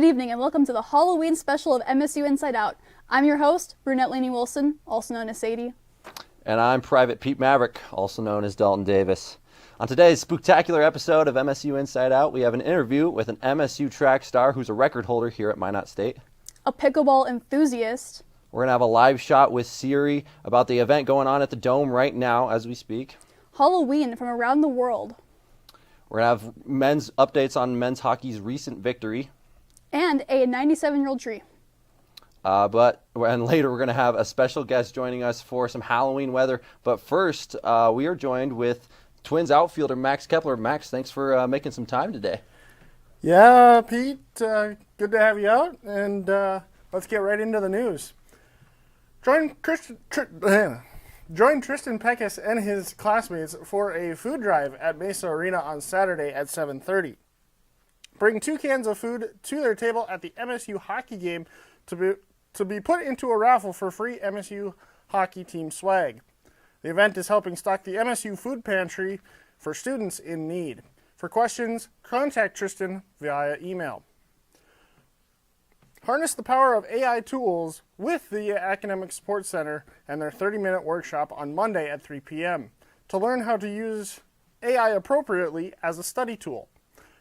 Good evening and welcome to the Halloween special of MSU Inside Out. I'm your host, Brunette Laney Wilson, also known as Sadie. And I'm Private Pete Maverick, also known as Dalton Davis. On today's spook-tacular episode of MSU Inside Out, we have an interview with an MSU track star who's a record holder here at Minot State. A pickleball enthusiast. We're going to have a live shot with Siri about the event going on at the Dome right now as we speak. Halloween from around the world. We're going to have men's updates on men's hockey's recent victory. And a 97-year-old tree. And later we're going to have a special guest joining us for some Halloween weather. But first, we are joined with Twins outfielder Max Kepler. Max, thanks for making some time today. Yeah, Pete, good to have you out. And let's get right into the news. Join Tristan Peckus and his classmates for a food drive at Mesa Arena on Saturday at 7:30. Bring 2 cans of food to their table at the MSU hockey game to be put into a raffle for free MSU hockey team swag. The event is helping stock the MSU food pantry for students in need. For questions, contact Tristan via email. Harness the power of AI tools with the Academic Support Center and their 30-minute workshop on Monday at 3 p.m. to learn how to use AI appropriately as a study tool.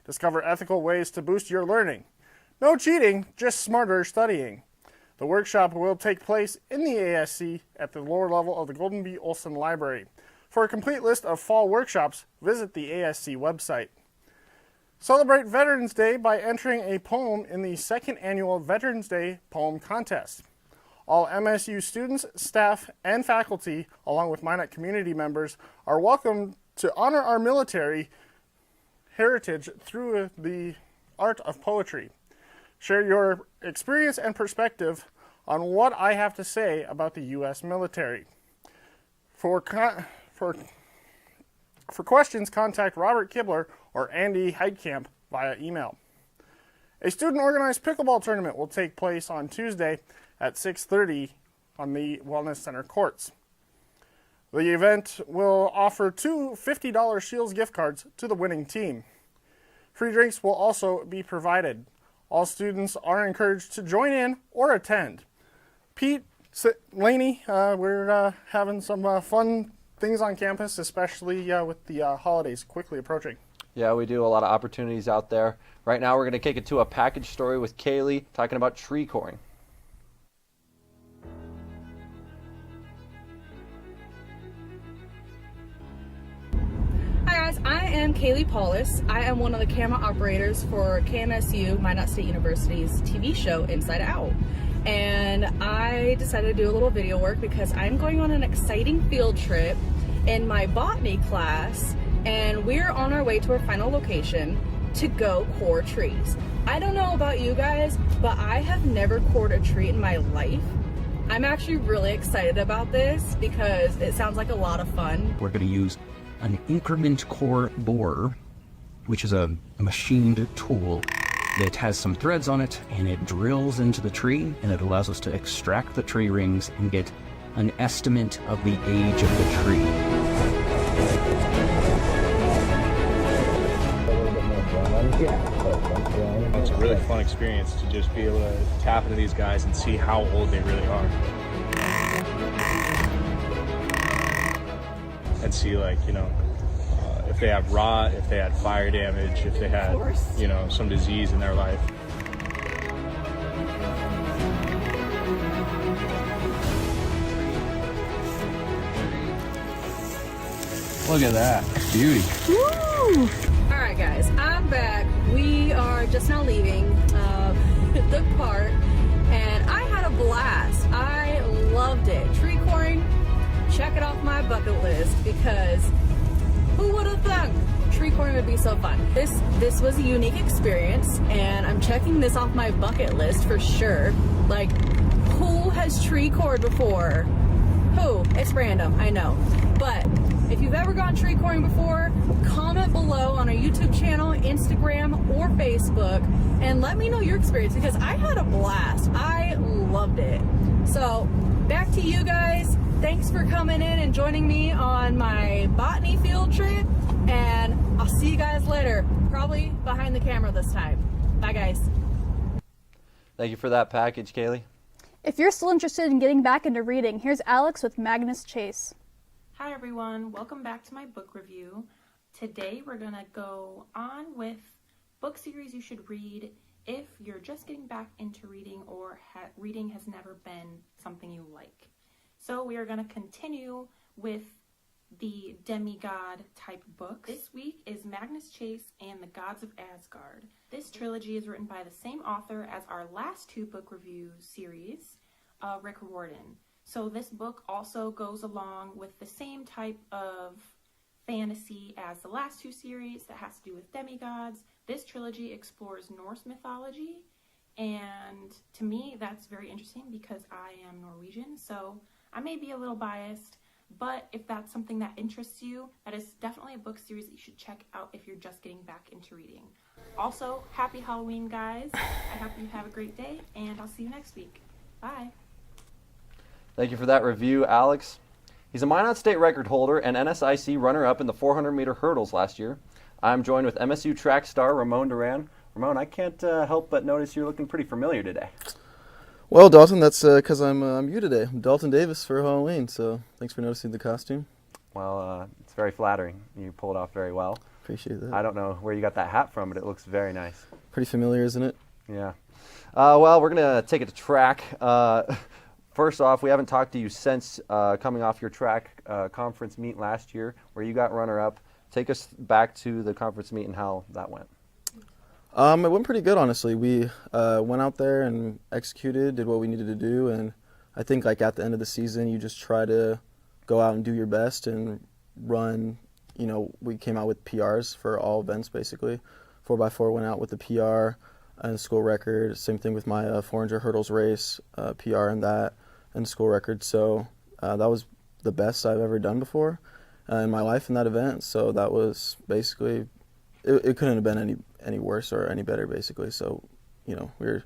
Discover ethical ways to boost your learning. No cheating, just smarter studying. The workshop will take place in the ASC at the lower level of the Golden B. Olson Library. For a complete list of fall workshops, visit the ASC website. Celebrate Veterans Day by entering a poem in the 2nd annual Veterans Day Poem Contest. All MSU students, staff, and faculty, along with Minot community members, are welcome to honor our military heritage through the art of poetry. Share your experience and perspective on what I have to say about the U.S. military. For questions, contact Robert Kibler or Andy Heidkamp via email. A student-organized pickleball tournament will take place on Tuesday at 6:30 on the Wellness Center courts. The event will offer 2 $50 Shields gift cards to the winning team. Free drinks will also be provided. All students are encouraged to join in or attend. Pete, Laney, we're having some fun things on campus, especially with the holidays quickly approaching. Yeah, we do a lot of opportunities out there. Right now we're going to kick it to a package story with Kalie talking about tree coring. Hi guys, I am Kalie Paulus. I am one of the camera operators for KMSU, Minot State University's TV show Inside Out. And I decided to do a little video work because I'm going on an exciting field trip in my botany class, and we're on our way to our final location to go core trees. I don't know about you guys, but I have never cored a tree in my life. I'm actually really excited about this because it sounds like a lot of fun. We're going to use an increment core borer, which is a machined tool that has some threads on it, and it drills into the tree, and it allows us to extract the tree rings and get an estimate of the age of the tree. It's a really fun experience to just be able to tap into these guys and see how old they really are. And see, like, you know, if they have rot, if they had fire damage, if they had, you know, some disease in their life. Look at that beauty. Woo! All right, guys, I'm back. We are just now leaving the park, and I had a blast. I loved it. Tree coring, check it off my bucket list because who would have thought tree coring would be so fun? This was a unique experience, and I'm checking this off my bucket list for sure. Like, who has tree cored before? Who? It's random, I know. But if you've ever gone tree coring before, comment below on our YouTube channel, Instagram, or Facebook, and let me know your experience because I had a blast. I loved it. So, back to you guys. Thanks for coming in and joining me on my botany field trip, and I'll see you guys later, probably behind the camera this time. Bye, guys. Thank you for that package, Kalie. If you're still interested in getting back into reading, here's Alex with Magnus Chase. Hi everyone, welcome back to my book review. Today we're going to go on with book series you should read if you're just getting back into reading or reading has never been something you like. So we are going to continue with the demigod type books. This week is Magnus Chase and the Gods of Asgard. This trilogy is written by the same author as our last two book review series, Rick Riordan. So this book also goes along with the same type of fantasy as the last two series that has to do with demigods. This trilogy explores Norse mythology, and to me that's very interesting because I am Norwegian, so I may be a little biased, but if that's something that interests you, that is definitely a book series that you should check out if you're just getting back into reading. Also, happy Halloween, guys. I hope you have a great day, and I'll see you next week. Bye. Thank you for that review, Alex. He's a Minot State record holder and NSIC runner-up in the 400-meter hurdles last year. I'm joined with MSU track star Ramon Duran. Ramon, I can't help but notice you're looking pretty familiar today. Well, Dalton, that's because I'm you today. I'm Dalton Davis for Halloween, so thanks for noticing the costume. Well, it's very flattering. You pulled it off very well. Appreciate that. I don't know where you got that hat from, but it looks very nice. Pretty familiar, isn't it? Yeah. Well, we're going to take it to track. First off, we haven't talked to you since coming off your track conference meet last year where you got runner-up. Take us back to the conference meet and how that went. It went pretty good, honestly. We went out there and executed, did what we needed to do, and I think like at the end of the season, you just try to go out and do your best and run. You know, we came out with PRs for all events basically. 4x4 went out with the PR and school record. Same thing with my 400 hurdles race, PR and that, and school record. So that was the best I've ever done before in my life in that event. So that was basically, it couldn't have been any worse or any better basically. So, you know, we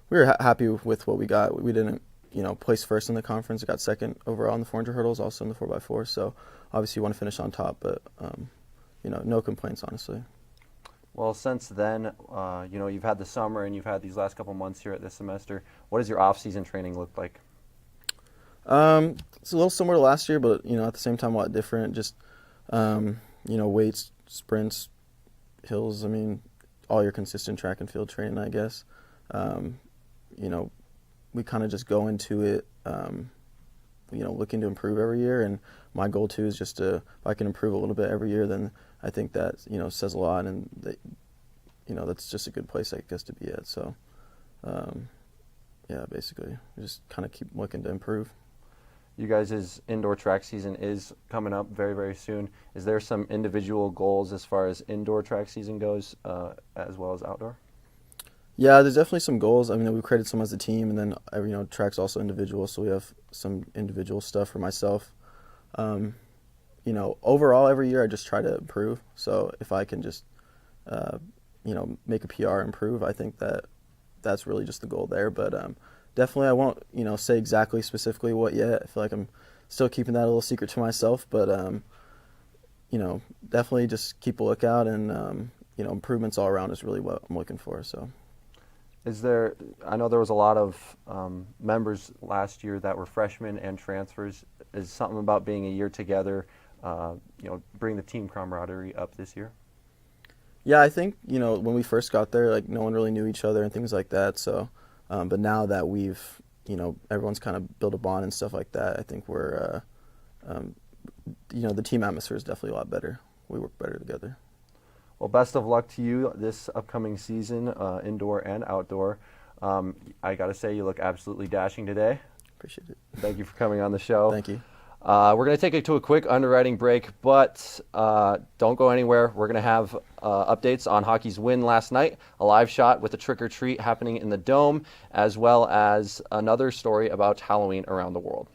were happy with what we got. We didn't, you know, place first in the conference. We got second overall in the 400 hurdles, also in the 4x4. So obviously you want to finish on top, but you know, no complaints honestly. Well, since then, you know, you've had the summer and you've had these last couple months here at this semester. What does your off-season training look like? It's a little similar to last year, but, you know, at the same time a lot different. Just, you know, weights, sprints, hills, I mean, all your consistent track and field training, I guess. You know, we kind of just go into it, you know, looking to improve every year. And my goal, too, is just to, if I can improve a little bit every year, then I think that, you know, says a lot. And, that, you know, that's just a good place, I guess, to be at. So, yeah, basically, just kind of keep looking to improve. You guys' indoor track season is coming up very, very soon. Is there some individual goals as far as indoor track season goes, as well as outdoor? Yeah, there's definitely some goals. I mean, we created some as a team, and then, you know, track's also individual, so we have some individual stuff for myself. You know, overall, every year I just try to improve. So if I can just, you know, make a PR improve, I think that's really just the goal there. But definitely I won't, you know, say exactly specifically what yet. I feel like I'm still keeping that a little secret to myself. But, you know, definitely just keep a lookout, and, you know, improvements all around is really what I'm looking for. So. Is there, I know there was a lot of members last year that were freshmen and transfers. Is something about being a year together, you know, bring the team camaraderie up this year? Yeah, I think, you know, when we first got there, like, no one really knew each other and things like that. So, but now that we've, you know, everyone's kind of built a bond and stuff like that, I think we're, you know, the team atmosphere is definitely a lot better. We work better together. Well, best of luck to you this upcoming season, indoor and outdoor. I got to say, you look absolutely dashing today. Appreciate it. Thank you for coming on the show. Thank you. We're going to take it to a quick underwriting break, but don't go anywhere. We're going to have updates on hockey's win last night, a live shot with a trick-or-treat happening in the Dome, as well as another story about Halloween around the world.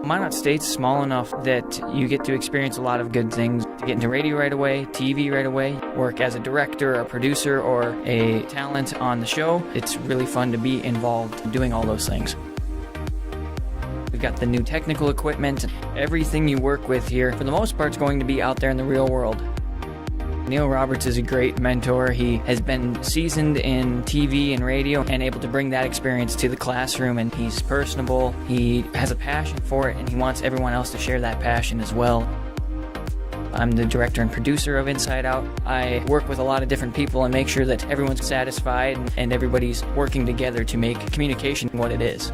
Minot State's small enough that you get to experience a lot of good things. To get into radio right away, TV right away, work as a director, a producer, or a talent on the show. It's really fun to be involved doing all those things. We've got the new technical equipment. Everything you work with here, for the most part, is going to be out there in the real world. Neil Roberts is a great mentor. He has been seasoned in TV and radio and able to bring that experience to the classroom, and he's personable. He has a passion for it, and he wants everyone else to share that passion as well. I'm the director and producer of Inside Out. I work with a lot of different people and make sure that everyone's satisfied and everybody's working together to make communication what it is.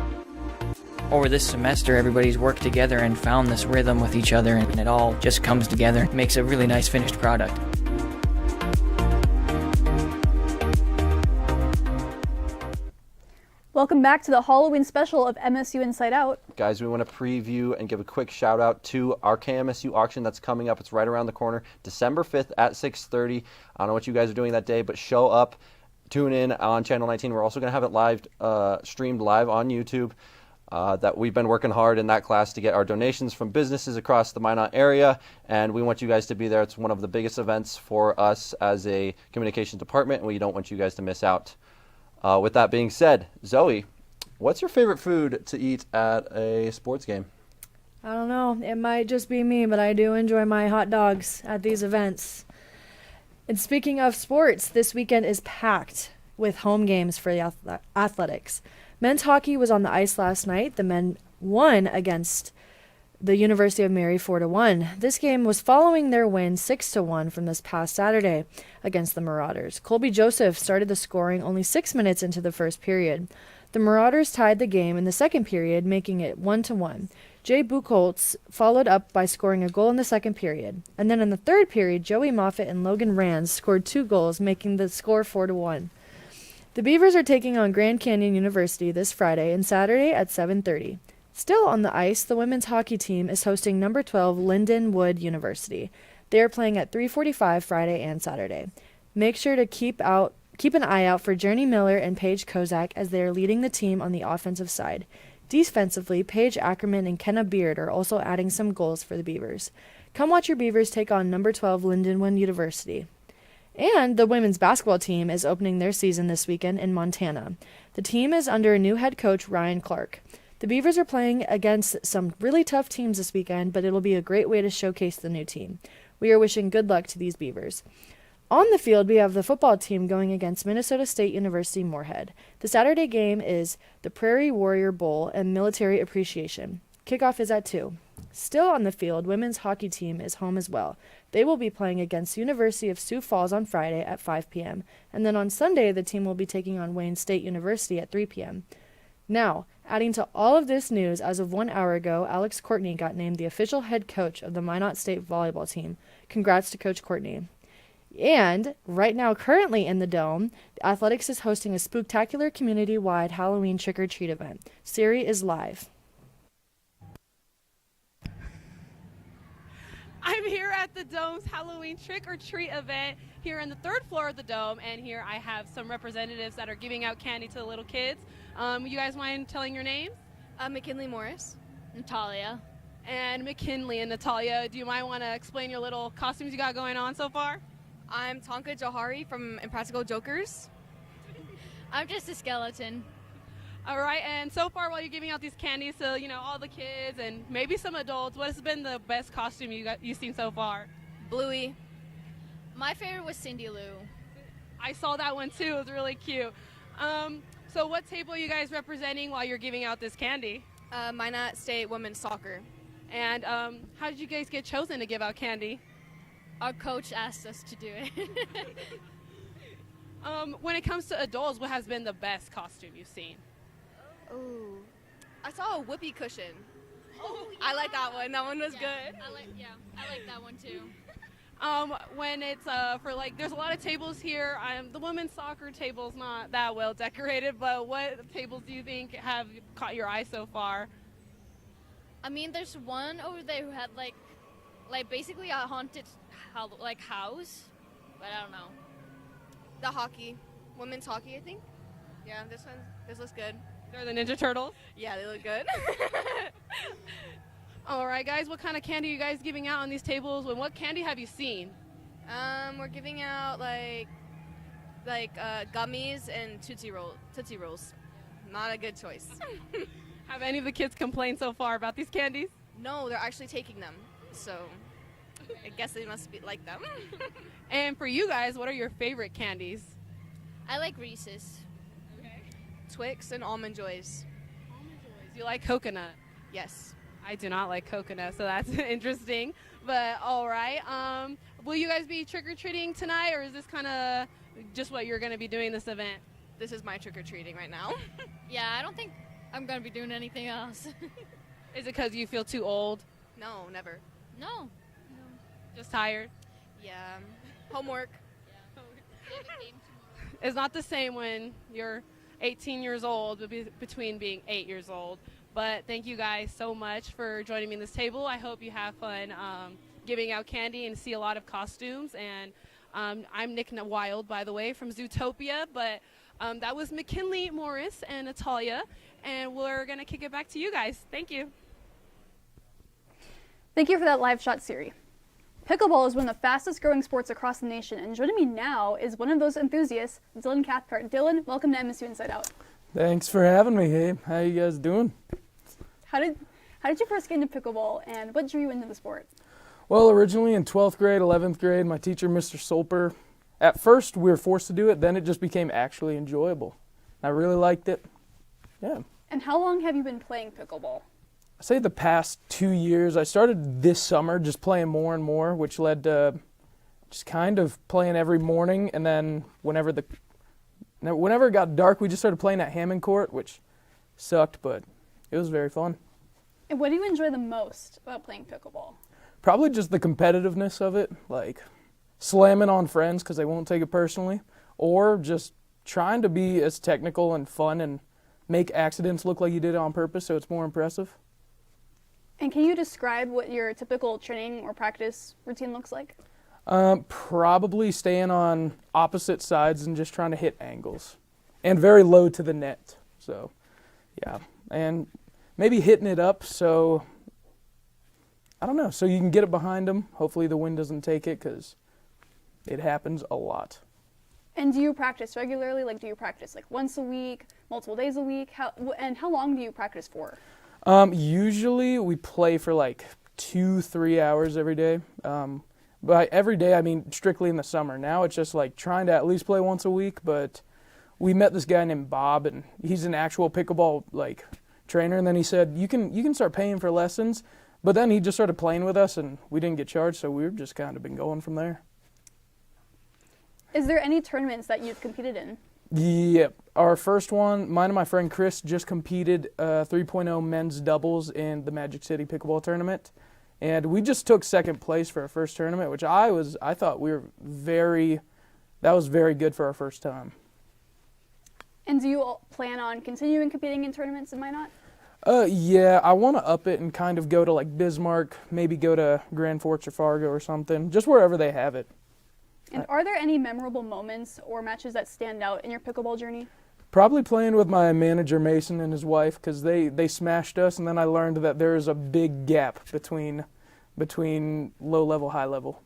Over this semester, everybody's worked together and found this rhythm with each other, and it all just comes together. It makes a really nice finished product. Welcome back to the Halloween special of MSU Inside Out. Guys, we want to preview and give a quick shout out to our KMSU auction that's coming up. It's right around the corner, December 5th at 6:30. I don't know what you guys are doing that day, but show up, tune in on Channel 19. We're also going to have it live, streamed live on YouTube. That we've been working hard in that class to get our donations from businesses across the Minot area, and we want you guys to be there. It's one of the biggest events for us as a communications department, and we don't want you guys to miss out. With that being said, Zoe, what's your favorite food to eat at a sports game? I don't know. It might just be me, but I do enjoy my hot dogs at these events. And speaking of sports, this weekend is packed with home games for the athletics. Men's hockey was on the ice last night. The men won against the University of Mary 4-1. This game was following their win 6-1 from this past Saturday against the Marauders. Colby Joseph started the scoring only 6 minutes into the first period. The Marauders tied the game in the second period, making it 1-1. Jay Buchholz followed up by scoring a goal in the second period. And then in the third period, Joey Moffitt and Logan Rands scored 2 goals, making the score 4-1. The Beavers are taking on Grand Canyon University this Friday and Saturday at 7:30. Still on the ice, the women's hockey team is hosting number 12 Lindenwood University. They are playing at 3:45 Friday and Saturday. Make sure to keep an eye out for Journey Miller and Paige Kozak as they are leading the team on the offensive side. Defensively, Paige Ackerman and Kenna Beard are also adding some goals for the Beavers. Come watch your Beavers take on number 12 Lindenwood University. And the women's basketball team is opening their season this weekend in Montana. The team is under a new head coach, Ryan Clark. The Beavers are playing against some really tough teams this weekend, but it'll be a great way to showcase the new team. We are wishing good luck to these Beavers. On the field, we have the football team going against Minnesota State University Moorhead. The Saturday game is the Prairie Warrior Bowl and Military Appreciation. Kickoff is at 2. Still on the field, women's hockey team is home as well. They will be playing against University of Sioux Falls on Friday at 5 p.m. And then on Sunday, the team will be taking on Wayne State University at 3 p.m. Now, adding to all of this news, as of 1 hour ago, Alex Courtney got named the official head coach of the Minot State volleyball team. Congrats to Coach Courtney. And right now, currently in the Dome, the Athletics is hosting a spook-tacular community-wide Halloween trick-or-treat event. Siri is live. I'm here at the Dome's Halloween trick-or-treat event here on the 3rd floor of the Dome, and here I have some representatives that are giving out candy to the little kids. You guys mind telling your names? McKinley Morris. Natalia. And McKinley and Natalia, do you mind want to explain your little costumes you got going on so far? I'm Tonka Johari from Impractical Jokers. I'm just a skeleton. All right, and so far while you're giving out these candies to, all the kids and maybe some adults, what has been the best costume you've seen so far? Bluey. My favorite was Cindy Lou. I saw that one too. It was really cute. So what table are you guys representing while you're giving out this candy? Minot State Women's Soccer. And how did you guys get chosen to give out candy? Our coach asked us to do it. When it comes to adults, what has been the best costume you've seen? Oh, I saw a whoopee cushion. Oh, yeah. I like that one. That one was good. I like that one too. When it's there's a lot of tables here. The women's soccer table's not that well decorated, but what tables do you think have caught your eye so far? I mean, there's one over there who had like basically a haunted house, but I don't know. The hockey, women's hockey, I think. Yeah, this looks good. They're the Ninja Turtles? Yeah, they look good. right, guys, what kind of candy are you guys giving out on these tables, and what candy have you seen? We're giving out like gummies and Tootsie Rolls. Not a good choice. Have any of the kids complained so far about these candies? No, they're actually taking them. So I guess they must be like them. And for you guys, what are your favorite candies? I like Reese's. Okay. Twix and Almond Joys. You like coconut? Yes. I do not like coconut, so that's interesting. But all right. Will you guys be trick-or-treating tonight, or is this kind of just what you're going to be doing this event? This is my trick-or-treating right now. Yeah, I don't think I'm going to be doing anything else. Is it because you feel too old? No, never. No. Just tired? Yeah. Homework. It's not the same when you're 18 years old between being 8 years old. But thank you guys so much for joining me in this table. I hope you have fun giving out candy and see a lot of costumes. And I'm Nick Wild, by the way, from Zootopia. But that was McKinley, Morris, and Natalia. And we're going to kick it back to you guys. Thank you. Thank you for that live shot, Siri. Pickleball is one of the fastest growing sports across the nation, and joining me now is one of those enthusiasts, Dylan Cathcart. Dylan, welcome to MSU Inside Out. Thanks for having me, Gabe. How you guys doing? How did you first get into pickleball, and what drew you into the sport? Well, originally in 12th grade, 11th grade, my teacher, Mr. Solper, at first we were forced to do it, then it just became actually enjoyable. I really liked it. Yeah. And how long have you been playing pickleball? I say the past 2 years. I started this summer just playing more and more, which led to just kind of playing every morning. And then whenever it got dark, we just started playing at Hammond Court, which sucked, but it was very fun. And what do you enjoy the most about playing pickleball? Probably just the competitiveness of it, like slamming on friends because they won't take it personally, or just trying to be as technical and fun and make accidents look like you did it on purpose so it's more impressive. And can you describe what your typical training or practice routine looks like? Probably staying on opposite sides and just trying to hit angles. And very low to the net. So, yeah. And maybe hitting it up so, I don't know, so you can get it behind them. Hopefully the wind doesn't take it because it happens a lot. And do you practice regularly? Like, do you practice like once a week, multiple days a week? How long do you practice for? Usually we play for like 2-3 hours every day. By every day, I mean strictly in the summer. Now it's just like trying to at least play once a week, but we met this guy named Bob, and he's an actual pickleball like trainer, and then he said, you can start paying for lessons, but then he just started playing with us, and we didn't get charged, so we've just kind of been going from there. Is there any tournaments that you've competed in? Yep. Our first one, mine and my friend Chris just competed 3.0 men's doubles in the Magic City Pickleball Tournament. And we just took second place for our first tournament, which I thought that was very good for our first time. And do you plan on continuing competing in tournaments in Minot? Yeah, I want to up it and kind of go to like Bismarck, maybe go to Grand Forks or Fargo or something, just wherever they have it. And are there any memorable moments or matches that stand out in your pickleball journey? Probably playing with my manager Mason and his wife, because they smashed us, and then I learned that there is a big gap between low level, high level.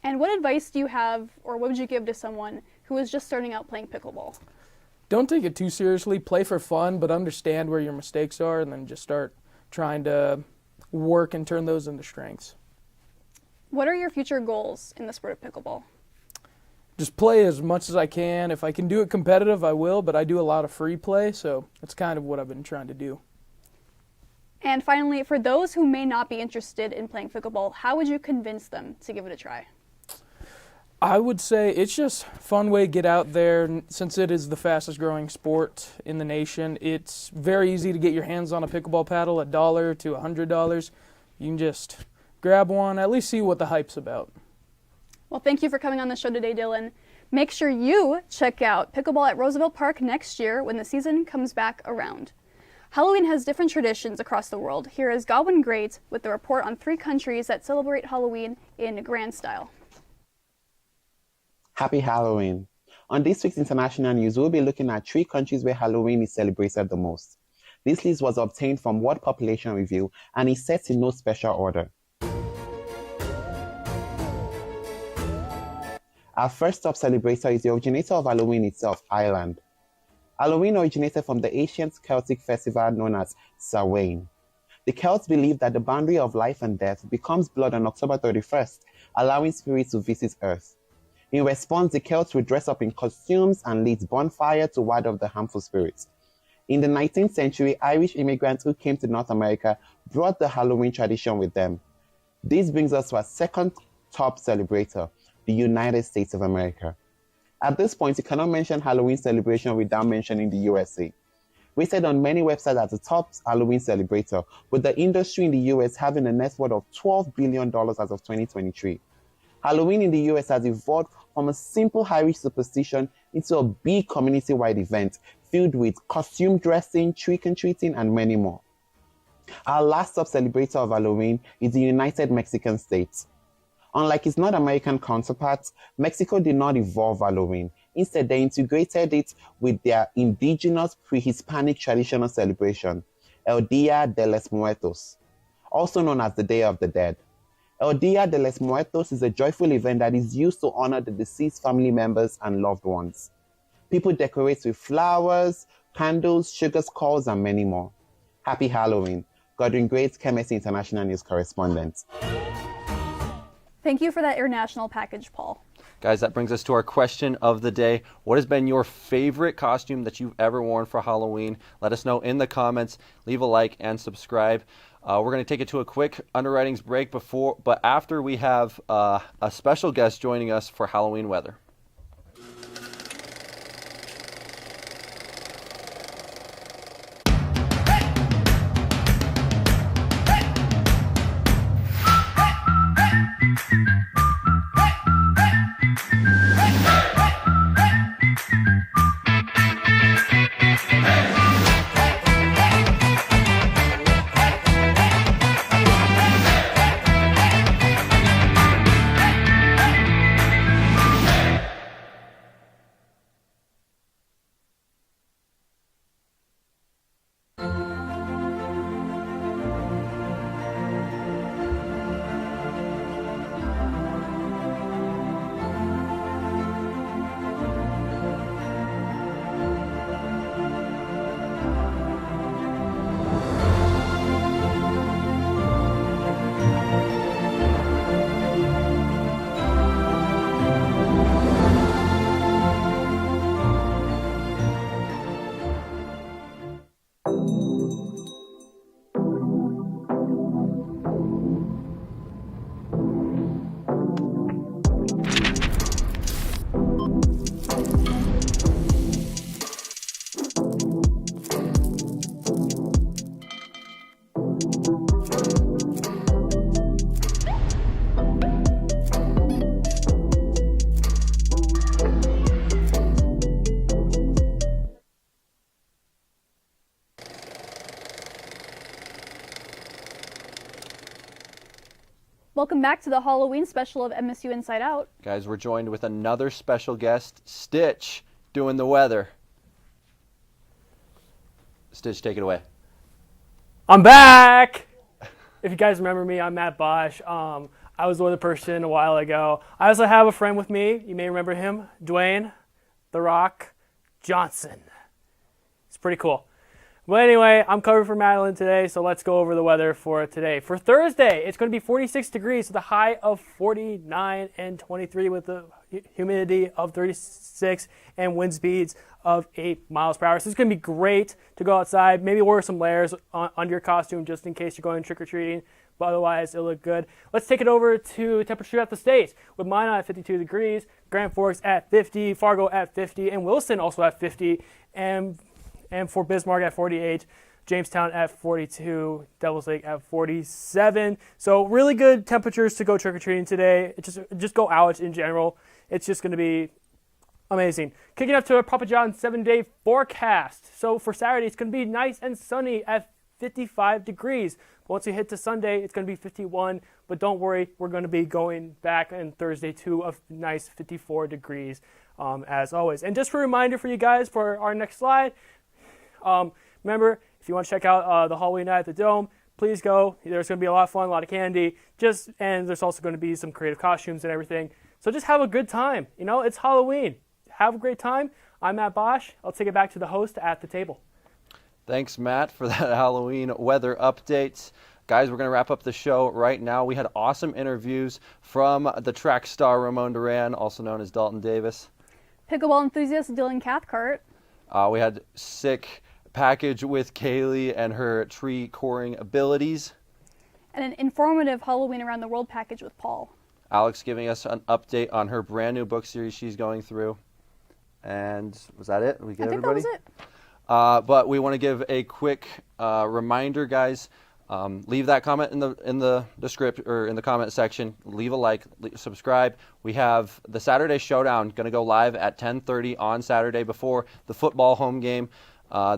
And what advice do you have, or what would you give to someone who is just starting out playing pickleball? Don't take it too seriously. Play for fun, but understand where your mistakes are, and then just start trying to work and turn those into strengths. What are your future goals in the sport of pickleball? Just play as much as I can. If I can do it competitive, I will, but I do a lot of free play, so that's kind of what I've been trying to do. And finally, for those who may not be interested in playing pickleball, how would you convince them to give it a try? I would say it's just a fun way to get out there. Since it is the fastest growing sport in the nation, it's very easy to get your hands on a pickleball paddle, $1 to $100. You can just grab one, at least see what the hype's about. Well, thank you for coming on the show today, Dylan. Make sure you check out pickleball at Roosevelt Park next year when the season comes back around. Halloween has different traditions across the world. Here is Godwin Great with the report on 3 countries that celebrate Halloween in grand style. Happy Halloween. On this week's International News, we'll be looking at 3 countries where Halloween is celebrated the most. This list was obtained from World Population Review and is set in no special order. Our first top celebrator is the originator of Halloween itself, Ireland. Halloween originated from the ancient Celtic festival known as Samhain. The Celts believed that the boundary of life and death becomes blood on October 31st, allowing spirits to visit Earth. In response, the Celts would dress up in costumes and lit bonfire to ward off the harmful spirits. In the 19th century, Irish immigrants who came to North America brought the Halloween tradition with them. This brings us to our second top celebrator, the United States of America. At this point, you cannot mention Halloween celebration without mentioning the USA. Rated on many websites as the top Halloween celebrator, with the industry in the US having a net worth of $12 billion as of 2023. Halloween in the US has evolved from a simple Irish superstition into a big community-wide event filled with costume dressing, trick-and-treating, and many more. Our last top celebrator of Halloween is the United Mexican States. Unlike its North American counterparts, Mexico did not evolve Halloween. Instead, they integrated it with their indigenous pre-Hispanic traditional celebration, El Día de los Muertos, also known as the Day of the Dead. El Día de los Muertos is a joyful event that is used to honor the deceased family members and loved ones. People decorate with flowers, candles, sugar skulls, and many more. Happy Halloween. Godwin Great, KMSU International News Correspondent. Thank you for that international package, Paul. Guys, that brings us to our question of the day. What has been your favorite costume that you've ever worn for Halloween? Let us know in the comments. Leave a like and subscribe. We're going to take it to a quick underwritings break but after we have a special guest joining us for Halloween weather. Welcome back to the Halloween special of MSU Inside Out. Guys, we're joined with another special guest, Stitch, doing the weather. Stitch, take it away. I'm back! If you guys remember me, I'm Matt Bosch. I was the other person a while ago. I also have a friend with me. You may remember him, Dwayne The Rock Johnson. It's pretty cool. Well, anyway, I'm covering for Madeline today, so let's go over the weather for today. For Thursday, it's going to be 46 degrees with a high of 49 and 23 with a humidity of 36 and wind speeds of 8 miles per hour. So it's going to be great to go outside. Maybe wear some layers under your costume just in case you're going trick-or-treating, but otherwise it'll look good. Let's take it over to temperature at the states with Minot at 52 degrees, Grand Forks at 50, Fargo at 50, and Wilson also at 50, and for Bismarck at 48, Jamestown at 42, Devil's Lake at 47. So really good temperatures to go trick-or-treating today. Just go out in general. It's just going to be amazing. Kicking up to a Papa John 7-day forecast. So for Saturday, it's going to be nice and sunny at 55 degrees. But once you hit to Sunday, it's going to be 51. But don't worry, we're going to be going back on Thursday to a nice 54 degrees as always. And just a reminder for you guys for our next slide, remember, If you want to check out the Halloween night at the Dome, please go. There's going to be a lot of fun, a lot of candy, and there's also going to be some creative costumes and everything. So just have a good time. You know, it's Halloween. Have a great time. I'm Matt Bosch. I'll take it back to the host at the table. Thanks, Matt, for that Halloween weather update. Guys, we're going to wrap up the show right now. We had awesome interviews from the track star Ramon Duran, also known as Dalton Davis. Pickleball enthusiast Dylan Cathcart. We had sick package with Kalie and her tree coring abilities. And an informative Halloween Around the World package with Paul. Alex giving us an update on her brand new book series she's going through. And was that it? We get everybody? I think that was it. But we want to give a quick reminder, guys. Leave that comment in the script or in the comment section. Leave a like, subscribe. We have the Saturday Showdown going to go live at 10:30 on Saturday before the football home game.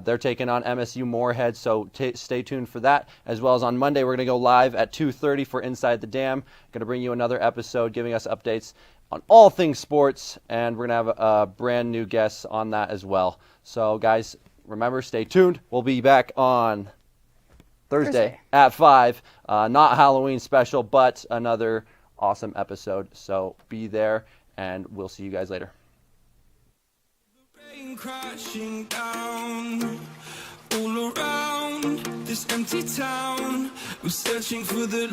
They're taking on MSU Moorhead, so stay tuned for that. As well as on Monday, we're going to go live at 2:30 for Inside the Dam. Going to bring you another episode giving us updates on all things sports, and we're going to have a brand new guest on that as well. So, guys, remember, stay tuned. We'll be back on Thursday at 5. Not Halloween special, but another awesome episode. So be there, and we'll see you guys later. Crashing down all around this empty town. We're searching for the